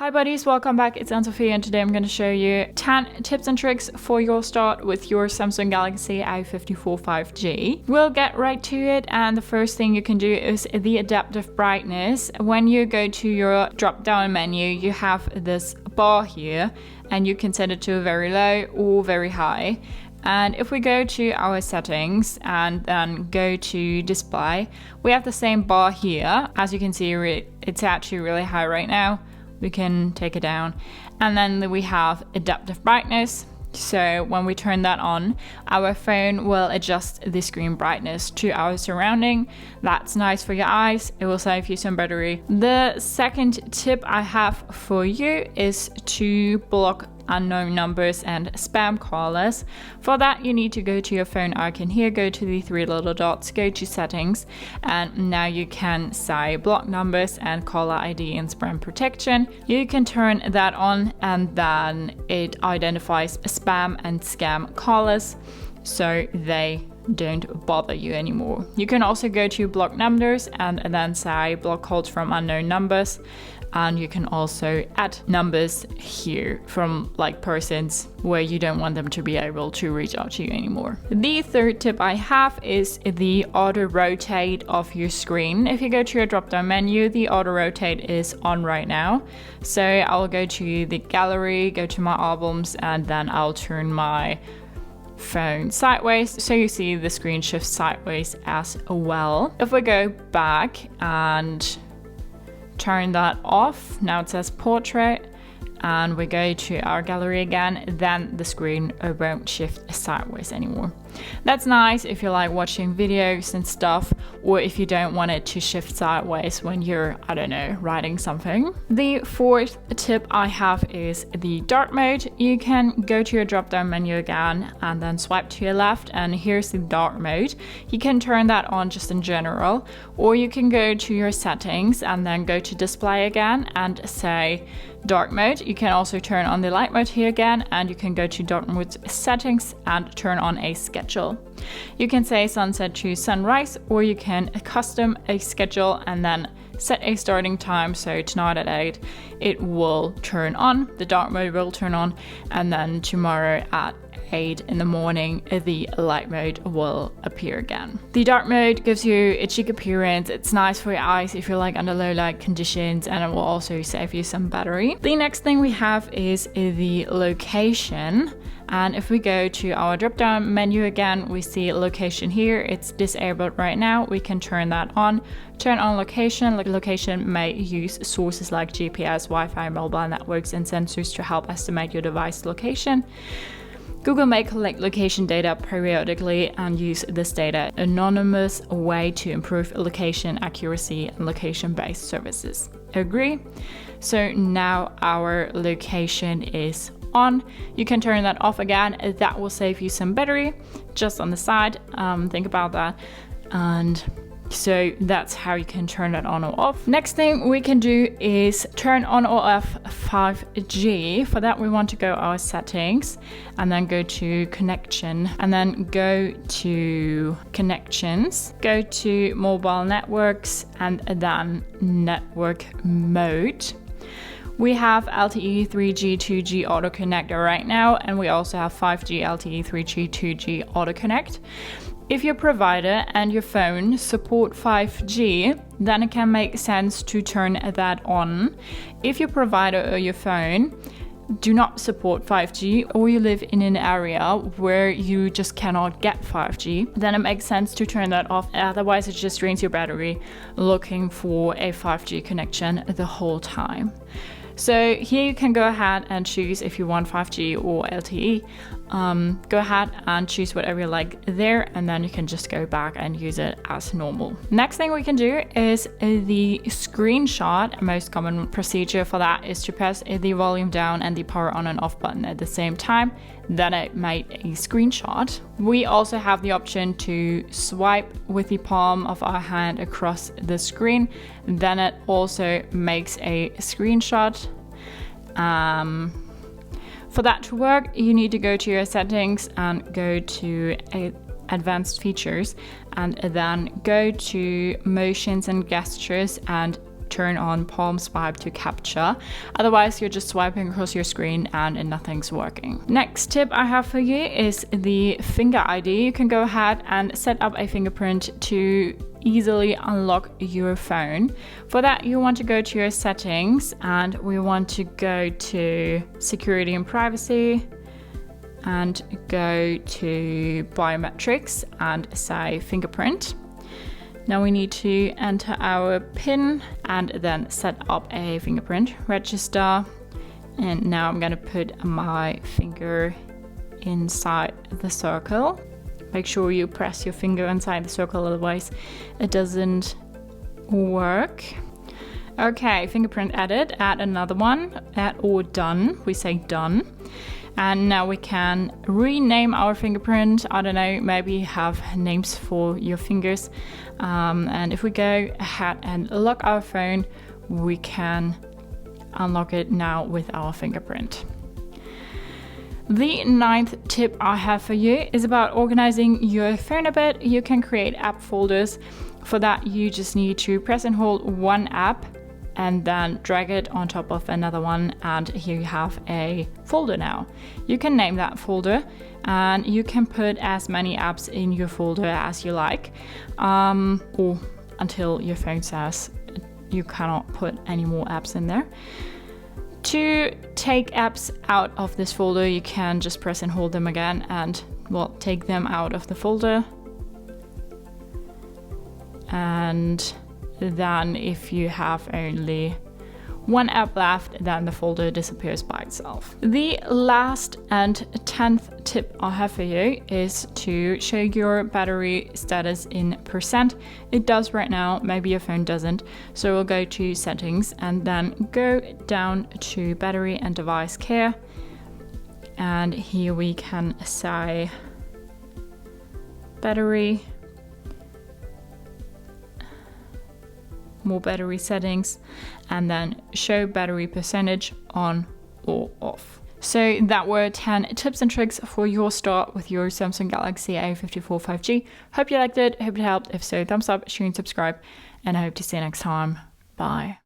Hi buddies, welcome back. It's Anne-Sophie and today I'm going to show you 10 tips and tricks for your start with your Samsung Galaxy A54 5G. We'll get right to it, and the first thing you can do is the adaptive brightness. When you go to your drop down menu, you have this bar here and you can set it to very low or very high. And if we go to our settings and then go to display, we have the same bar here. As you can see, it's actually really high right now. We can take it down. And then we have adaptive brightness. So when we turn that on, our phone will adjust the screen brightness to our surrounding. That's nice for your eyes. It will save you some battery. The second tip I have for you is to block unknown numbers and spam callers. For that, you need to go to your phone icon here, go to the three little dots, go to settings, and now you can say block numbers and caller ID and spam protection. You can turn that on and then it identifies spam and scam callers so they don't bother you anymore. You can also go to block numbers and then say block calls from unknown numbers. And you can also add numbers here from like persons where you don't want them to be able to reach out to you anymore. The third tip I have is the auto rotate of your screen. If you go to your drop down menu, the auto rotate is on right now. So I'll go to the gallery, go to my albums, and then I'll turn my phone sideways so you see the screen shift sideways as well. If we go back and turn that off, now it says portrait, and we go to our gallery again, then the screen won't shift sideways anymore. That's nice if you like watching videos and stuff, or if you don't want it to shift sideways when you're, I don't know, writing something. The fourth tip I have is the dark mode. You can go to your drop down menu again and then swipe to your left, and here's the dark mode. You can turn that on just in general, or you can go to your settings and then go to display again and say dark mode. You can also turn on the light mode here again, and you can go to dark mode settings and turn on a schedule. You can say sunset to sunrise, or you can custom a schedule and then set a starting time. So tonight at 8 it will turn on, the dark mode will turn on, and then tomorrow at 8 in the morning the light mode will appear again. The dark mode gives you a chic appearance. It's nice for your eyes if you're like under low light conditions, and it will also save you some battery. The next thing we have is the location. And if we go to our drop down menu again, we see location here. It's disabled right now. We can turn that on. Turn on location. Location may use sources like GPS, Wi-Fi, mobile networks, and sensors to help estimate your device location. Google may collect location data periodically and use this data in an anonymous way to improve location accuracy and location-based services. Agree? So now our location is on. You can turn that off again. That will save you some battery just on the side. Think about that. And so that's how you can turn that on or off. Next thing we can do is turn on or off 5G. For that, we want to go our settings and then go to connection, and then go to connections, go to mobile networks, and then network mode. We have LTE 3G 2G auto connect right now, and we also have 5G LTE 3G 2G auto connect. If your provider and your phone support 5G, then it can make sense to turn that on. If your provider or your phone do not support 5G, or you live in an area where you just cannot get 5G, then it makes sense to turn that off. Otherwise, it just drains your battery looking for a 5G connection the whole time. So here you can go ahead and choose if you want 5G or LTE. Go ahead and choose whatever you like there, and then you can just go back and use it as normal. Next thing we can do is the screenshot. Most common procedure for that is to press the volume down and the power on and off button at the same time. Then it made a screenshot. We also have the option to swipe with the palm of our hand across the screen. Then it also makes a screenshot. For that to work, you need to go to your settings and go to advanced features, and then go to motions and gestures and turn on palm swipe to capture. Otherwise, you're just swiping across your screen and nothing's working. Next tip I have for you is the finger ID. You can go ahead and set up a fingerprint to easily unlock your phone. For that, you want to go to your settings and we want to go to security and privacy and go to biometrics and say fingerprint. Now we need to enter our PIN and then set up a fingerprint, register, and now I'm gonna put my finger inside the circle. Make sure you press your finger inside the circle, otherwise it doesn't work. Okay, fingerprint added, add another one, add or done, we say done. And now we can rename our fingerprint. I don't know, maybe have names for your fingers. And if we go ahead and lock our phone, we can unlock it now with our fingerprint. The 9th tip I have for you is about organizing your phone a bit. You can create app folders. For that, you just need to press and hold one app and then drag it on top of another one, and here you have a folder now. You can name that folder and you can put as many apps in your folder as you like, or until your phone says you cannot put any more apps in there. To take apps out of this folder, you can just press and hold them again and, well, take them out of the folder. And then if you have only one app left, then the folder disappears by itself. The last and 10th tip I have for you is to show your battery status in percent. It does right now, maybe your phone doesn't. So we'll go to settings and then go down to battery and device care. And here we can say battery, more battery settings, and then show battery percentage on or off. So that were 10 tips and tricks for your start with your Samsung Galaxy A54 5G. Hope you liked it, hope it helped. If so, thumbs up, share and subscribe, and I hope to see you next time. Bye.